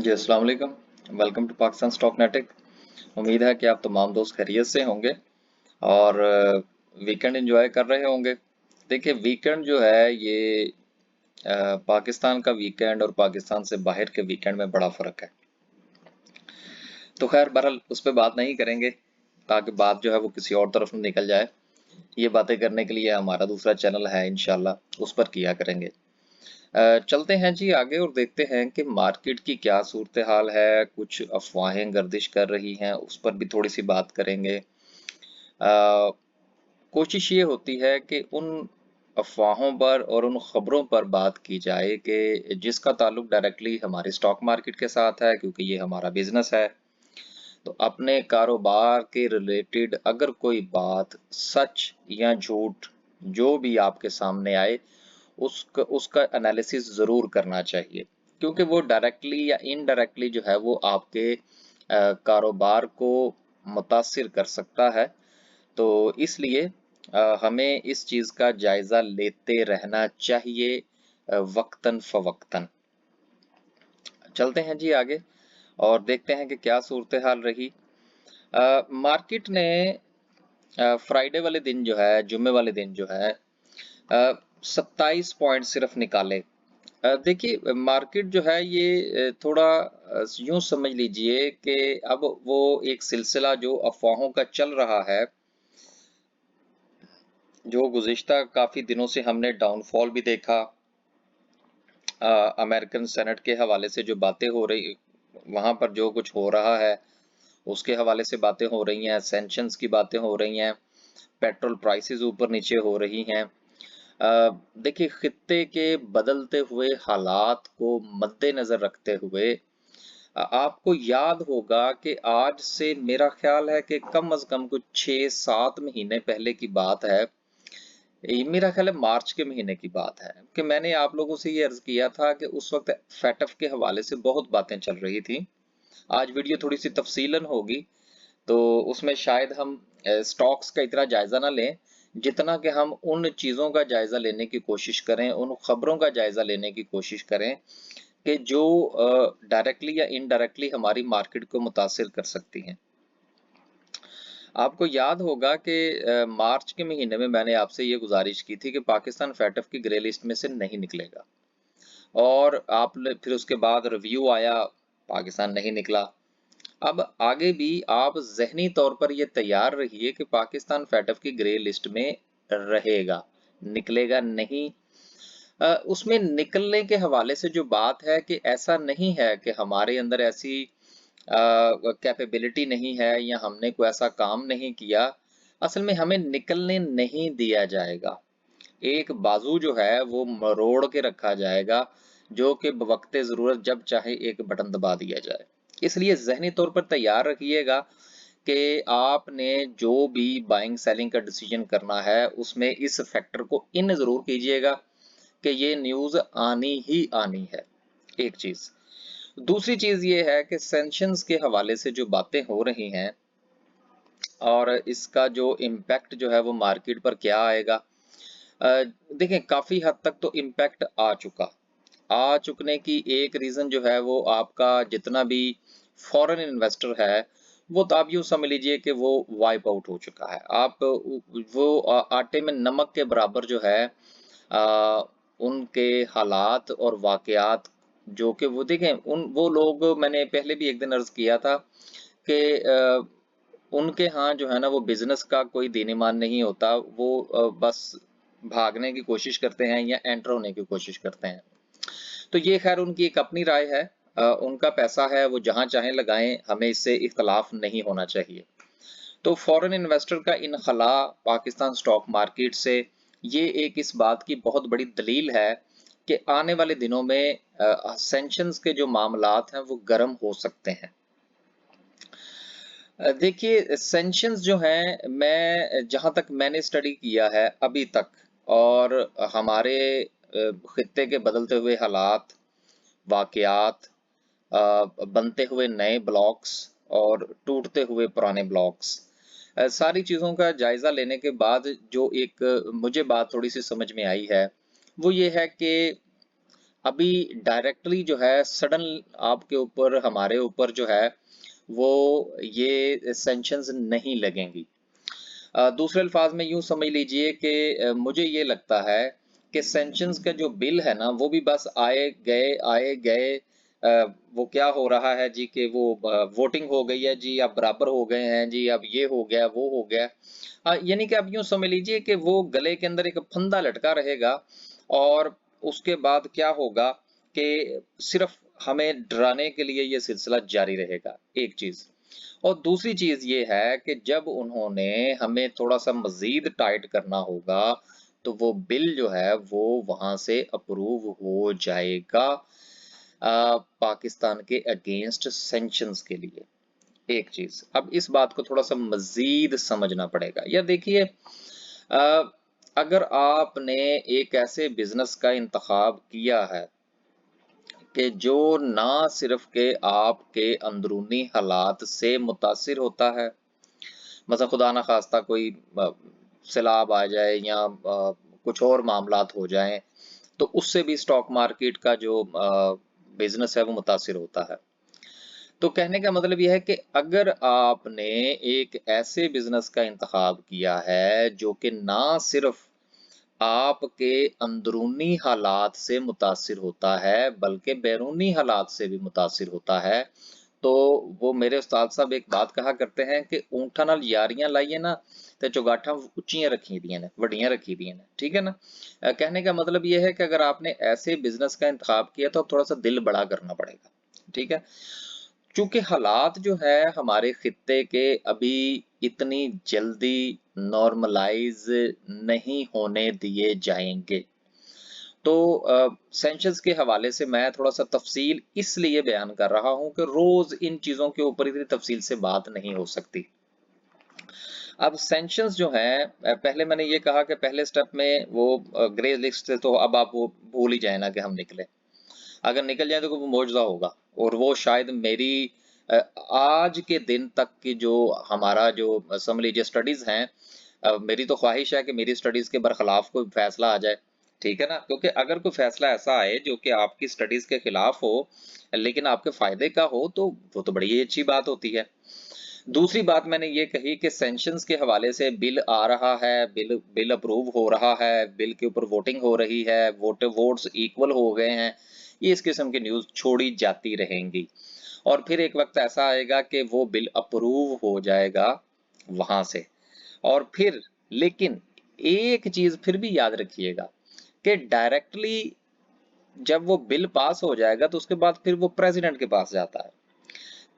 जी अस्सलाम वालेकुम। Welcome to Pakistan stock netic. उम्मीद है कि आप तमाम दोस्त खैरियत से होंगे और वीकेंड एंजॉय कर रहे होंगे। देखिए वीकेंड जो है ये पाकिस्तान का वीकेंड और पाकिस्तान से बाहर के वीकेंड में बड़ा फ़र्क है। तो खैर बहरहाल उस पर बात नहीं करेंगे ताकि बात जो है वो किसी और तरफ न निकल जाए। ये बातें करने के लिए हमारा दूसरा चैनल है, इंशाल्लाह उस पर किया करेंगे। चलते हैं जी आगे और देखते हैं कि मार्केट की क्या सूरत हाल है। कुछ अफवाहें गर्दिश कर रही हैं, उस पर भी थोड़ी सी बात करेंगे। कोशिश ये होती है कि उन अफवाहों पर और उन खबरों पर बात की जाए कि जिसका ताल्लुक डायरेक्टली हमारे स्टॉक मार्केट के साथ है, क्योंकि ये हमारा बिजनेस है। तो अपने कारोबार के रिलेटेड अगर कोई बात सच या झूठ जो भी आपके सामने आए उसका एनालिसिस ज़रूर करना चाहिए, क्योंकि वो डायरेक्टली या इनडायरेक्टली जो है वो आपके कारोबार को मुतासिर कर सकता है। तो इसलिए हमें इस चीज़ का जायज़ा लेते रहना चाहिए वक्तन फ़वक्तन। चलते हैं जी आगे और देखते हैं कि क्या सूरत हाल रही। मार्केट ने फ्राइडे वाले दिन जो है, जुम्मे वाले दिन जो है 27 पॉइंट सिर्फ निकाले। देखिए मार्केट जो है ये थोड़ा यूं समझ लीजिए कि अब वो एक सिलसिला जो अफवाहों का चल रहा है, जो गुज़िश्ता काफ़ी दिनों से हमने डाउनफॉल भी देखा। अमेरिकन सेनेट के हवाले से जो बातें हो रही, वहाँ पर जो कुछ हो रहा है उसके हवाले से बातें हो रही हैं, सैंक्शंस की बातें हो रही हैं, पेट्रोल प्राइसेस ऊपर नीचे हो रही हैं। देखिए खित्ते के बदलते हुए हालात को मद्देनजर रखते हुए आपको याद होगा कि आज से मेरा ख्याल है कि कम अज कम कुछ 6-7 महीने पहले की बात है। ये मेरा ख्याल है मार्च के महीने की बात है कि मैंने आप लोगों से ये अर्ज किया था कि उस वक्त फैटफ के हवाले से बहुत बातें चल रही थी। आज वीडियो थोड़ी सी तफसीलन होगी, तो उसमें शायद हम स्टॉक्स का इतना जायजा ना लें जितना कि हम उन चीजों का जायजा लेने की कोशिश करें, उन खबरों का जायजा लेने की कोशिश करें कि जो डायरेक्टली या इनडायरेक्टली हमारी मार्केट को मुतासिर कर सकती हैं। आपको याद होगा कि मार्च के महीने में मैंने आपसे ये गुजारिश की थी कि पाकिस्तान फैटफ की ग्रे लिस्ट में से नहीं निकलेगा, और आपने फिर उसके बाद रिव्यू आया, पाकिस्तान नहीं निकला। अब आगे भी आप ज़हनी तौर पर ये तैयार रहिए कि पाकिस्तान फैटफ की ग्रे लिस्ट में रहेगा, निकलेगा नहीं। उसमें निकलने के हवाले से जो बात है कि ऐसा नहीं है कि हमारे अंदर ऐसी कैपेबिलिटी नहीं है या हमने कोई ऐसा काम नहीं किया। असल में हमें निकलने नहीं दिया जाएगा। एक बाजू जो है वो मरोड़ के रखा जाएगा, जो कि बवक्ते ज़रूरत जब चाहे एक बटन दबा दिया जाए। इसलिए ज़हनी तौर पर तैयार रखिएगा कि आपने जो भी बाइंग सेलिंग का डिसीजन करना है उसमें इस फैक्टर को इन ज़रूर कीजिएगा कि ये न्यूज़ आनी ही आनी है। एक चीज़। दूसरी चीज़ ये है कि सैंक्शंस के हवाले से जो बातें हो रही हैं और इसका जो इम्पैक्ट जो है वो मार्केट पर क्या आएगा। देखें काफ़ी हद तक तो इम्पैक्ट आ चुकने की एक रीज़न जो है वो आपका जितना भी फॉरेन इन्वेस्टर है, वो तो आप यूँ समझ लीजिए कि वो वाइप आउट हो चुका है। आप वो आटे में नमक के बराबर जो है उनके हालात और वाक़यात, जो कि वो देखें वो लोग, मैंने पहले भी एक दिन अर्ज़ किया था कि उनके यहाँ जो है ना वो बिज़नेस का कोई दीन-ईमान नहीं होता। वो बस भागने की कोशिश करते हैं या एंटर होने की कोशिश करते हैं। तो ये खैर उनकी एक अपनी राय है। उनका पैसा है, वो जहाँ चाहें लगाएँ, हमें इससे इख्तलाफ नहीं होना चाहिए। तो फॉरेन इन्वेस्टर का इनखला पाकिस्तान स्टॉक मार्केट से, ये एक इस बात की बहुत बड़ी दलील है कि आने वाले दिनों में सैंक्शंस के जो मामलात हैं वो गर्म हो सकते हैं। देखिए सैंक्शंस जो हैं, मैं जहाँ तक मैंने स्टडी किया है अभी तक, और हमारे खित्ते के बदलते हुए हालात, वाक़यात, बनते हुए नए ब्लॉक्स और टूटते हुए पुराने ब्लॉक्स, सारी चीज़ों का जायज़ा लेने के बाद जो एक मुझे बात थोड़ी-सी समझ में आई है, वो ये है कि अभी डायरेक्टली जो है सडन आपके ऊपर हमारे ऊपर जो है वो ये सैंक्शंस नहीं लगेंगी। दूसरे अल्फाज में यूं समझ लीजिए कि मुझे ये लगता है कि सैंक्शंस का जो बिल है ना वो भी बस आए गए। वो क्या हो रहा है जी कि वो वोटिंग हो गई है जी, अब बराबर हो गए हैं जी, अब ये हो गया वो हो गया। यानी कि आप यूं समझ लीजिए कि वो गले के अंदर एक फंदा लटका रहेगा और उसके बाद क्या होगा कि सिर्फ हमें डराने के लिए ये सिलसिला जारी रहेगा, एक चीज। और दूसरी चीज ये है कि जब उन्होंने हमें थोड़ा सा मजीद टाइट करना होगा तो वो बिल जो है वो वहां से अप्रूव हो जाएगा पाकिस्तान के अगेंस्ट सैंक्शंस के लिए। एक चीज, अब इस बात को थोड़ा सा मजीद समझना पड़ेगा। या देखिए, अगर आपने एक ऐसे बिजनेस का इंतखाब किया है कि जो ना सिर्फ के आपके अंदरूनी हालात से मुतासिर होता है, मतलब खुदा ना खास्ता कोई सैलाब आ जाए या कुछ और मामलात हो जाएं, तो उससे भी स्टॉक मार्केट का जो बिजनेस है वो मुतासिर होता है। तो कहने का मतलब यह है कि अगर आपने एक ऐसे बिजनेस का इंतखाब किया है जो कि ना सिर्फ आपके अंदरूनी हालात से मुतासिर होता है बल्कि बैरूनी हालात से भी मुतासिर होता है, तो वो मेरे उस्ताद साहब एक बात कहा करते हैं कि ऊंठा नाल यारियां लाइए ना ते चौगाठा उच्चियां रखी दियां ने, वड्डियां रखी दियां ने, ठीक है ना। कहने का मतलब ये है कि अगर आपने ऐसे बिजनेस का इंतखाब किया तो अब थोड़ा सा दिल बड़ा करना पड़ेगा, ठीक है। चूंकि हालात जो है हमारे खित्ते के अभी इतनी जल्दी नॉर्मलाइज नहीं होने दिए जाएंगे। तो सेंशंस के हवाले से मैं थोड़ा सा तफसील इसलिए बयान कर रहा हूं कि रोज इन चीजों के ऊपर इतनी तफसील से बात नहीं हो सकती। अब सेंशंस जो है, पहले मैंने ये कहा कि पहले स्टेप में वो ग्रे लिस्ट से तो अब आप वो भूल ही जाए ना कि हम निकले। अगर निकल जाए तो वो मौजूदा होगा और वो शायद मेरी अ, आज के दिन तक की जो हमारा जो समझ लीजिए स्टडीज हैं, मेरी तो ख्वाहिश है कि मेरी स्टडीज के बरखिलाफ कोई फैसला आ जाए, ठीक है ना। क्योंकि अगर कोई फैसला ऐसा आए जो कि आपकी स्टडीज के खिलाफ हो लेकिन आपके फायदे का हो तो वो तो बड़ी ही अच्छी बात होती है। दूसरी बात मैंने ये कही कि सैंक्शंस के हवाले से बिल आ रहा है, बिल बिल अप्रूव हो रहा है, बिल के ऊपर वोटिंग हो रही है, वोट्स इक्वल हो गए हैं, ये इस किस्म की न्यूज छोड़ी जाती रहेंगी। और फिर एक वक्त ऐसा आएगा कि वो बिल अप्रूव हो जाएगा वहां से। और फिर लेकिन एक चीज फिर भी याद रखिएगा कि डायरेक्टली जब वो बिल पास हो जाएगा तो उसके बाद फिर वो प्रेसिडेंट के पास जाता है।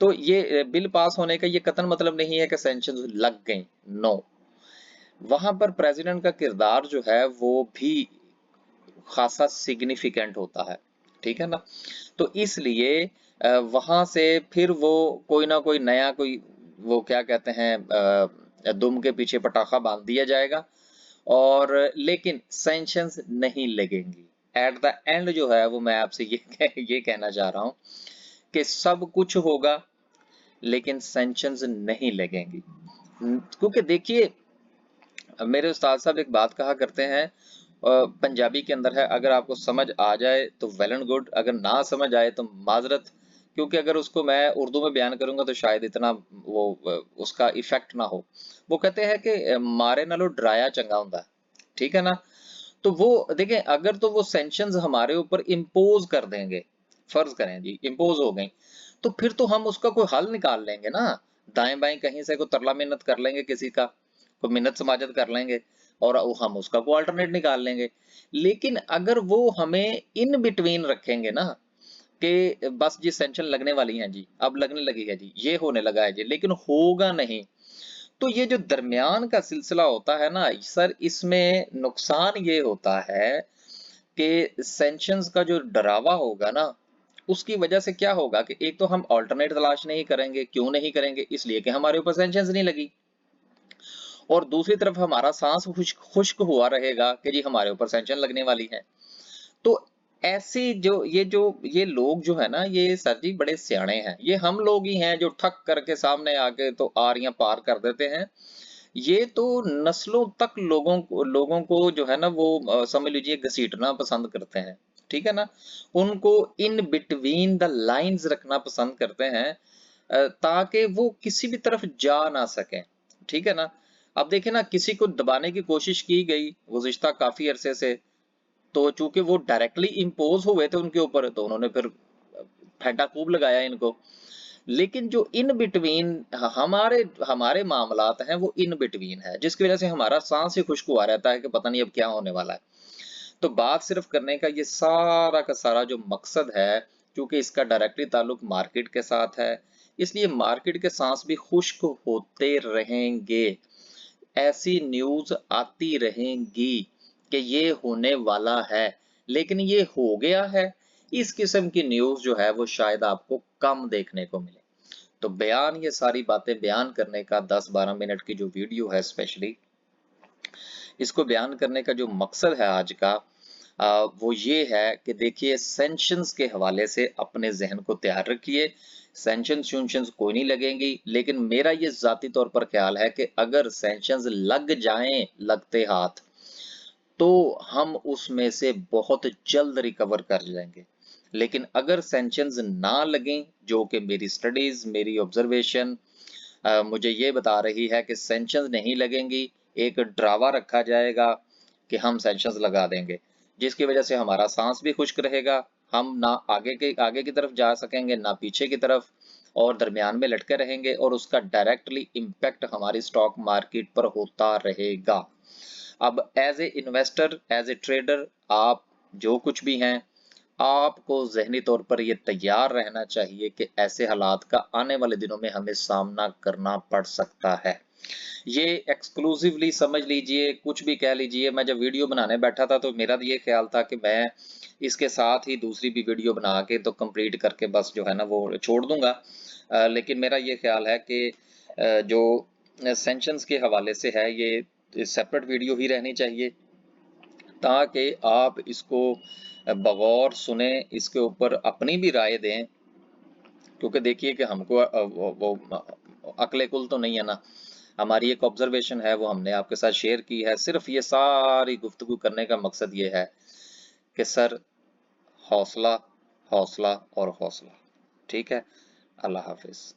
तो ये बिल पास होने का ये कतन मतलब नहीं है कि सैंक्शंस लग गई, नो। वहां पर प्रेसिडेंट का किरदार जो है वो भी खासा सिग्निफिकेंट होता है, ठीक है ना। तो इसलिए वहां से फिर वो कोई ना कोई नया कोई वो क्या कहते हैं दुम के पीछे पटाखा बांध दिया जाएगा और लेकिन सैंक्शंस नहीं लगेंगी। एट द एंड जो है वो मैं आपसे ये कहना चाह रहा हूं कि सब कुछ होगा लेकिन सैंक्शंस नहीं लगेंगी। क्योंकि देखिए, मेरे उस्ताद साहब एक बात कहा करते हैं, पंजाबी के अंदर है, अगर आपको समझ आ जाए तो वेल एंड गुड, अगर ना समझ आए तो माजरत। क्योंकि अगर उसको मैं उर्दू में बयान करूंगा तो शायद इतना वो उसका इफेक्ट ना हो। वो कहते हैं कि मारे नालों डराया चंगा हुंदा है, ठीक है ना। तो वो देखें, अगर तो वो सैंक्शंस हमारे ऊपर इम्पोज कर देंगे, फर्ज करें जी इम्पोज हो गई, तो फिर तो हम उसका कोई हल निकाल लेंगे ना। दाएं बाएं कहीं से कोई तरला मिन्नत कर लेंगे, किसी का कोई मिन्नत समाजत कर लेंगे और हम उसका कोई अल्टरनेट निकाल लेंगे। लेकिन अगर वो हमें इन बिटवीन रखेंगे ना कि बस जी सैंक्शन लगने वाली हैं जी, अब लगने लगी है जी, ये होने लगा है जी, लेकिन होगा नहीं। तो ये जो दरमियान का सिलसिला होता है ना सर, इसमें नुकसान ये होता है कि सैंक्शंस का जो डरावा होगा ना उसकी वजह से क्या होगा कि एक तो हम ऑल्टरनेट तलाश नहीं करेंगे। क्यों नहीं करेंगे? इसलिए कि हमारे ऊपर सैंक्शंस नहीं लगी। और दूसरी तरफ हमारा सांस खुश्क खुश्क हुआ रहेगा कि जी हमारे ऊपर सैंक्शन लगने वाली है। तो ऐसी ये लोग जो है ना, ये सर जी बड़े सियाणे हैं। ये हम लोग ही हैं जो ठक करके सामने आके तो आरियां पार कर देते हैं। ये तो नस्लों तक लोगों को जो है ना वो समझ लीजिए घसीटना पसंद करते हैं। ठीक है ना, उनको इन बिटवीन द लाइंस रखना पसंद करते हैं, ताकि वो किसी भी तरफ जा ना सकें, ठीक है ना। अब देखें ना, किसी को दबाने की कोशिश की गई वो रिश्ता काफी अरसे से, तो चूंकि वो डायरेक्टली इम्पोज हुए थे उनके ऊपर, तो उन्होंने फिर फेंटा खूब लगाया इनको। लेकिन जो इन बिटवीन हमारे हमारे मामलात हैं, वो इन बिटवीन है, जिसकी वजह से हमारा सांस ही खुश्क हुआ रहता है कि पता नहीं अब क्या होने वाला है। तो बात सिर्फ करने का ये सारा का सारा जो मकसद है, क्योंकि इसका डायरेक्टली ताल्लुक मार्केट के साथ है, इसलिए मार्केट के सांस भी खुश्क होते रहेंगे। ऐसी न्यूज आती रहेंगी कि ये होने वाला है, लेकिन ये हो गया है, इस किस्म की न्यूज जो है वो शायद आपको कम देखने को मिले। तो बयान, ये सारी बातें बयान करने का 10-12 मिनट की जो वीडियो है, स्पेशली इसको बयान करने का जो मकसद है आज का, वो ये है कि देखिए, सैंक्शंस के हवाले से अपने जहन को तैयार रखिए। सैंक्शंस कोई नहीं लगेंगी, लेकिन मेरा ये जाती तौर पर ख्याल है कि अगर सैंक्शंस लग जाएं लगते हाथ, तो हम उसमें से बहुत जल्द रिकवर कर जाएंगे। लेकिन अगर सैंक्शंस ना लगें, जो कि मेरी स्टडीज, मेरी ऑब्जर्वेशन मुझे ये बता रही है कि सैंक्शंस नहीं लगेंगी, एक ड्रावा रखा जाएगा कि हम सैंक्शंस लगा देंगे, जिसकी वजह से हमारा सांस भी खुश्क रहेगा, हम ना आगे की तरफ जा सकेंगे ना पीछे की तरफ, और दरमियान में लटके रहेंगे, और उसका डायरेक्टली इम्पैक्ट हमारी स्टॉक मार्केट पर होता रहेगा। अब as a investor, as a trader, आप जो कुछ भी हैं, आपको ज़हनी तौर पर ये तैयार रहना चाहिए कि ऐसे हालात का आने वाले दिनों में हमें सामना करना पड़ सकता है। ये एक्सक्लूसिवली समझ लीजिए, कुछ भी कह लीजिए, मैं जब वीडियो बनाने बैठा था तो मेरा ये ख्याल था कि मैं इसके साथ ही दूसरी भी वीडियो बना के तो कंप्लीट करके बस जो है ना वो छोड़ दूंगा। लेकिन मेरा ये ख्याल है कि जो सैंक्शंस के हवाले से है, ये सेपरेट वीडियो ही रहनी चाहिए, ताकि आप इसको बगौर सुने, इसके ऊपर अपनी भी राय दें। क्योंकि देखिए कि हमको वो अक्ले कुल तो नहीं है ना, हमारी एक ऑब्जर्वेशन है, वो हमने आपके साथ शेयर की है। सिर्फ ये सारी गुफ्तगू करने का मकसद ये है कि सर, हौसला, हौसला और हौसला। ठीक है, अल्लाह हाफिज।